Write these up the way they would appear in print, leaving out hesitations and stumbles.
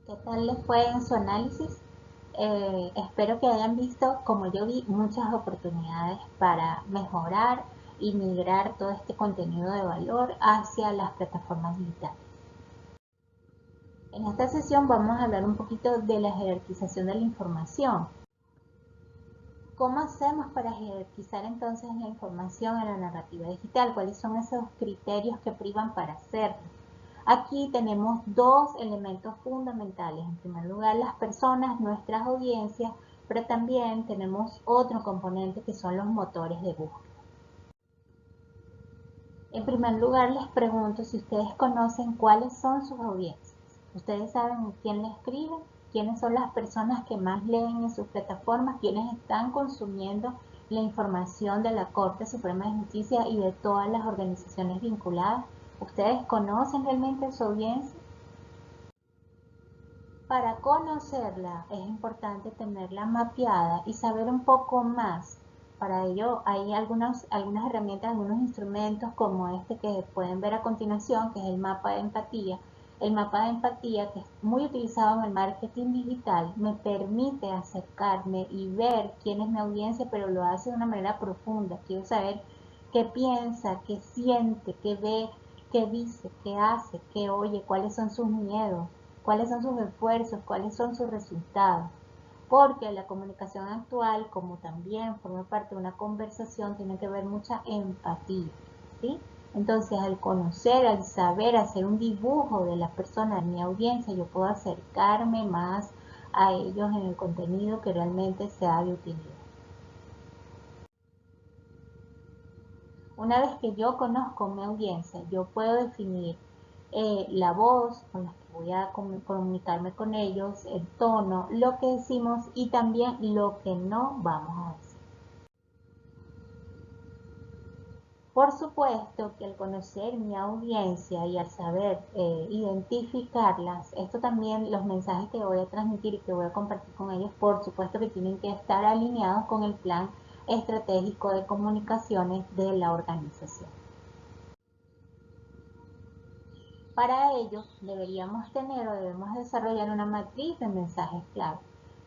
¿Qué tal les fue en su análisis? Espero que hayan visto, como yo vi, muchas oportunidades para mejorar y migrar todo este contenido de valor hacia las plataformas digitales. En esta sesión vamos a hablar un poquito de la jerarquización de la información. ¿Cómo hacemos para jerarquizar entonces la información en la narrativa digital? ¿Cuáles son esos criterios que privan para hacerlo? Aquí tenemos dos elementos fundamentales. En primer lugar, las personas, nuestras audiencias, pero también tenemos otro componente que son los motores de búsqueda. En primer lugar, les pregunto si ustedes conocen cuáles son sus audiencias. Ustedes saben quién les escribe, quiénes son las personas que más leen en sus plataformas, quiénes están consumiendo la información de la Corte Suprema de Justicia y de todas las organizaciones vinculadas. ¿Ustedes conocen realmente su audiencia? Para conocerla es importante tenerla mapeada y saber un poco más. Para ello hay algunas herramientas, algunos instrumentos como este que pueden ver a continuación, que es el mapa de empatía. El mapa de empatía, que es muy utilizado en el marketing digital, me permite acercarme y ver quién es mi audiencia, pero lo hace de una manera profunda. Quiero saber qué piensa, qué siente, qué ve, qué dice, qué hace, qué oye, cuáles son sus miedos, cuáles son sus esfuerzos, cuáles son sus resultados. Porque la comunicación actual, como también forma parte de una conversación, tiene que ver mucha empatía, ¿sí? Entonces, al conocer, al saber hacer un dibujo de la persona, de mi audiencia, yo puedo acercarme más a ellos en el contenido que realmente sea de utilidad. Una vez que yo conozco mi audiencia, yo puedo definir la voz con la que voy a comunicarme con ellos, el tono, lo que decimos y también lo que no vamos a decir. Por supuesto que al conocer mi audiencia y al saber identificarlas, esto también, los mensajes que voy a transmitir y que voy a compartir con ellos, por supuesto que tienen que estar alineados con el plan estratégico de comunicaciones de la organización. Para ello, deberíamos tener o debemos desarrollar una matriz de mensajes clave.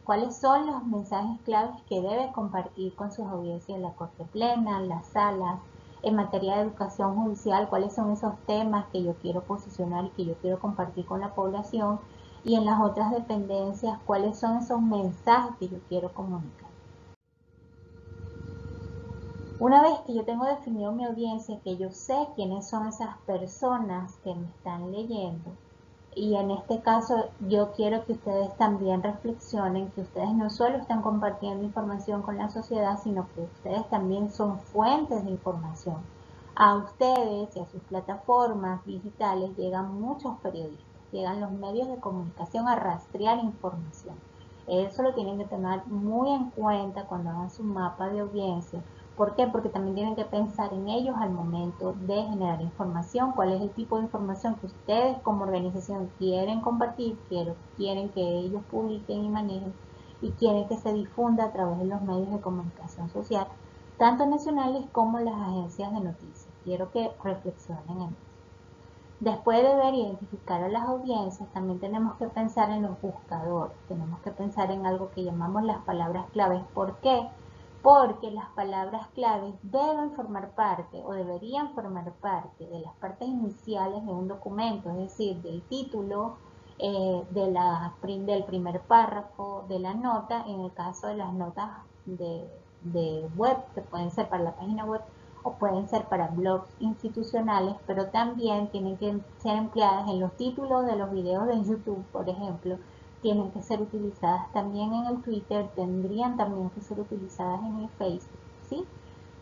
¿Cuáles son los mensajes claves que debe compartir con sus audiencias en la Corte Plena, en las salas? En materia de educación judicial, ¿cuáles son esos temas que yo quiero posicionar y que yo quiero compartir con la población? Y en las otras dependencias, ¿cuáles son esos mensajes que yo quiero comunicar? Una vez que yo tengo definido mi audiencia, que yo sé quiénes son esas personas que me están leyendo, y en este caso yo quiero que ustedes también reflexionen que ustedes no solo están compartiendo información con la sociedad, sino que ustedes también son fuentes de información. A ustedes y a sus plataformas digitales llegan muchos periodistas, llegan los medios de comunicación a rastrear información. Eso lo tienen que tener muy en cuenta cuando hagan su mapa de audiencia. ¿Por qué? Porque también tienen que pensar en ellos al momento de generar información, cuál es el tipo de información que ustedes como organización quieren compartir, quieren que ellos publiquen y manejen y quieren que se difunda a través de los medios de comunicación social, tanto nacionales como las agencias de noticias. Quiero que reflexionen en eso. Después de ver e identificar a las audiencias, también tenemos que pensar en los buscadores, tenemos que pensar en algo que llamamos las palabras claves. ¿Por qué? Porque las palabras claves deben formar parte o deberían formar parte de las partes iniciales de un documento, es decir, del título, del primer párrafo de la nota, en el caso de las notas de web, que pueden ser para la página web o pueden ser para blogs institucionales, pero también tienen que ser empleadas en los títulos de los videos de YouTube, por ejemplo, tienen que ser utilizadas también en el Twitter, tendrían también que ser utilizadas en el Facebook, ¿sí?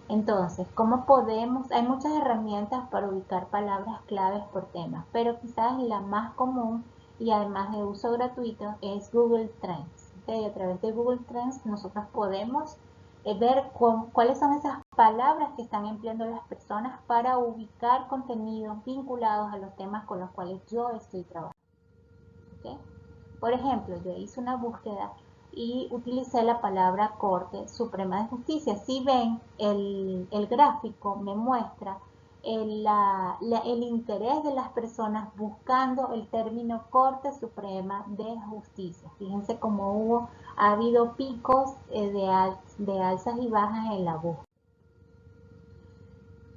Entonces, ¿cómo podemos? Hay muchas herramientas para ubicar palabras claves por temas, pero quizás la más común y además de uso gratuito es Google Trends. ¿Okay? A través de Google Trends nosotros podemos ver cuáles son esas palabras que están empleando las personas para ubicar contenidos vinculados a los temas con los cuales yo estoy trabajando. ¿Okay? Por ejemplo, yo hice una búsqueda y utilicé la palabra Corte Suprema de Justicia. Si ven, el gráfico me muestra el interés de las personas buscando el término Corte Suprema de Justicia. Fíjense cómo ha habido picos de alzas y bajas en la búsqueda.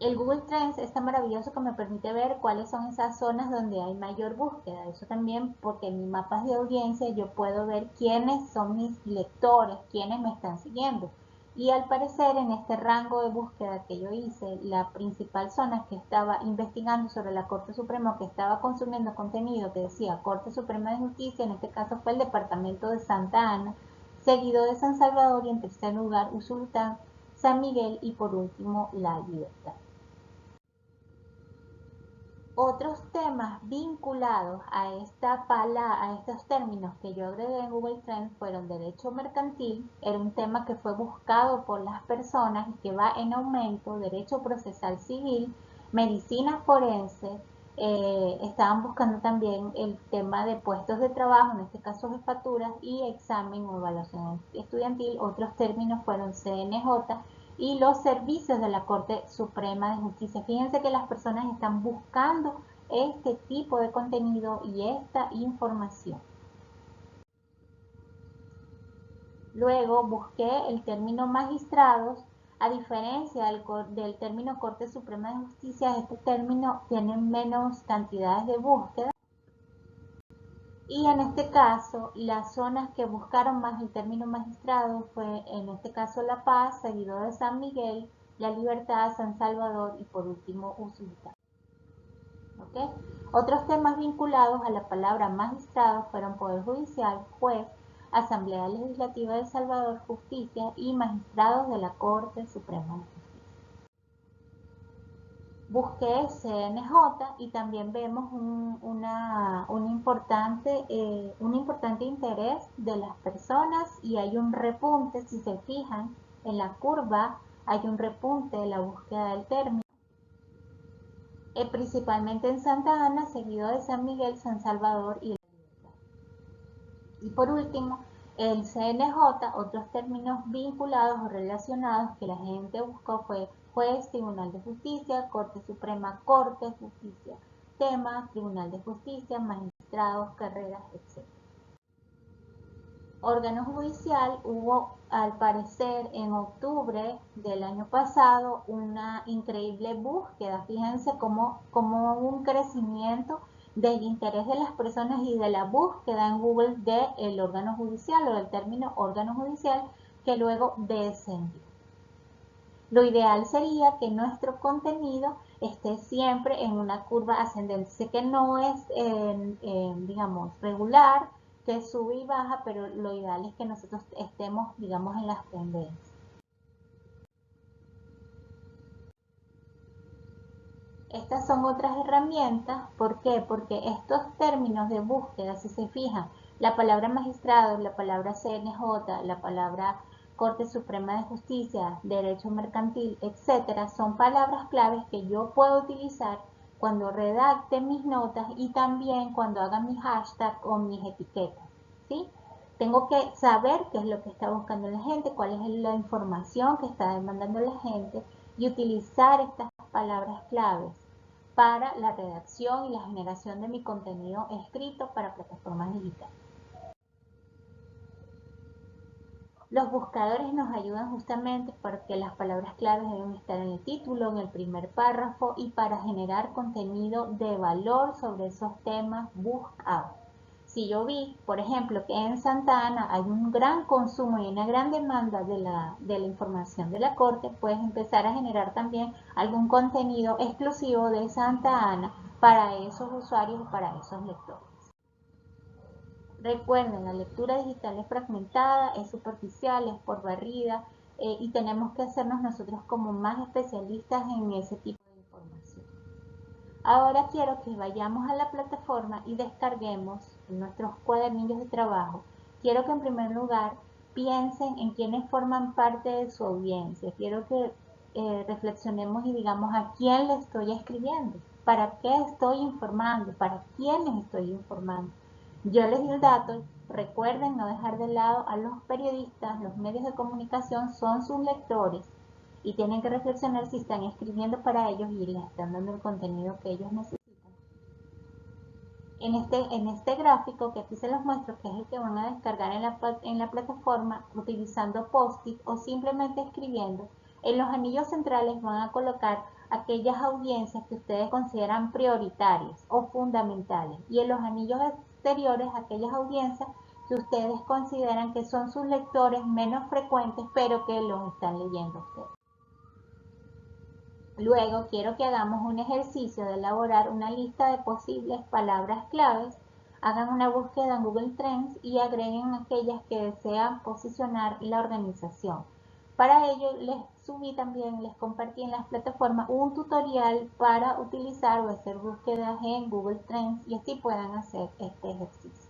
El Google Trends está maravilloso que me permite ver cuáles son esas zonas donde hay mayor búsqueda. Eso también porque en mis mapas de audiencia yo puedo ver quiénes son mis lectores, quiénes me están siguiendo. Y al parecer en este rango de búsqueda que yo hice, la principal zona que estaba investigando sobre la Corte Suprema, que estaba consumiendo contenido que decía Corte Suprema de Justicia, en este caso fue el departamento de Santa Ana, seguido de San Salvador y en tercer lugar Usulután, San Miguel y por último La Libertad. Otros temas vinculados a estos términos que yo agregué en Google Trends fueron derecho mercantil, era un tema que fue buscado por las personas y que va en aumento, derecho procesal civil, medicina forense, estaban buscando también el tema de puestos de trabajo, en este caso jefaturas, y examen o evaluación estudiantil. Otros términos fueron CNJ, y los servicios de la Corte Suprema de Justicia. Fíjense que las personas están buscando este tipo de contenido y esta información. Luego busqué el término magistrados. A diferencia del término Corte Suprema de Justicia, este término tiene menos cantidades de búsqueda. Y en este caso, las zonas que buscaron más el término magistrado fue en este caso La Paz, seguido de San Miguel, La Libertad, San Salvador y por último Usulután. ¿Okay? Otros temas vinculados a la palabra magistrado fueron Poder Judicial, Juez, Asamblea Legislativa de El Salvador, Justicia y magistrados de la Corte Suprema de Justicia. Busqué CNJ y también vemos un importante interés de las personas y hay un repunte, si se fijan en la curva, hay un repunte de la búsqueda del término, principalmente en Santa Ana, seguido de San Miguel, San Salvador y La Libertad. Y por último, el CNJ, otros términos vinculados o relacionados que la gente buscó fue Juez, Tribunal de Justicia, Corte Suprema, Corte, Justicia, Tema, Tribunal de Justicia, Magistrados, Carreras, etc. Órgano judicial, hubo al parecer en octubre del año pasado una increíble búsqueda. Fíjense cómo un crecimiento del interés de las personas y de la búsqueda en Google del órgano judicial o del término órgano judicial que luego descendió. Lo ideal sería que nuestro contenido esté siempre en una curva ascendente. Sé que no es, digamos, regular, que sube y baja, pero lo ideal es que nosotros estemos, digamos, en las tendencias. Estas son otras herramientas. ¿Por qué? Porque estos términos de búsqueda, si se fijan, la palabra magistrado, la palabra CNJ, la palabra Corte Suprema de Justicia, Derecho Mercantil, etcétera, son palabras claves que yo puedo utilizar cuando redacte mis notas y también cuando haga mi hashtag o mis etiquetas, ¿sí? Tengo que saber qué es lo que está buscando la gente, cuál es la información que está demandando la gente y utilizar estas palabras claves para la redacción y la generación de mi contenido escrito para plataformas digitales. Los buscadores nos ayudan justamente porque las palabras claves deben estar en el título, en el primer párrafo y para generar contenido de valor sobre esos temas buscados. Si yo vi, por ejemplo, que en Santa Ana hay un gran consumo y una gran demanda de la información de la Corte, puedes empezar a generar también algún contenido exclusivo de Santa Ana para esos usuarios y para esos lectores. Recuerden, la lectura digital es fragmentada, es superficial, es por barrida y tenemos que hacernos nosotros como más especialistas en ese tipo de información. Ahora quiero que vayamos a la plataforma y descarguemos nuestros cuadernillos de trabajo. Quiero que en primer lugar piensen en quienes forman parte de su audiencia. Quiero que reflexionemos y digamos a quién le estoy escribiendo, para qué estoy informando, para quiénes estoy informando. Yo les di el dato, recuerden no dejar de lado a los periodistas, los medios de comunicación son sus lectores y tienen que reflexionar si están escribiendo para ellos y les están dando el contenido que ellos necesitan. En este gráfico que aquí se los muestro, que es el que van a descargar en la plataforma utilizando post-it o simplemente escribiendo, en los anillos centrales van a colocar aquellas audiencias que ustedes consideran prioritarias o fundamentales, y en los anillos exteriores aquellas audiencias que ustedes consideran que son sus lectores menos frecuentes pero que los están leyendo ustedes. Luego quiero que hagamos un ejercicio de elaborar una lista de posibles palabras claves, hagan una búsqueda en Google Trends y agreguen aquellas que desean posicionar la organización. Para ello les subí también, les compartí en las plataformas un tutorial para utilizar o hacer búsquedas en Google Trends y así puedan hacer este ejercicio.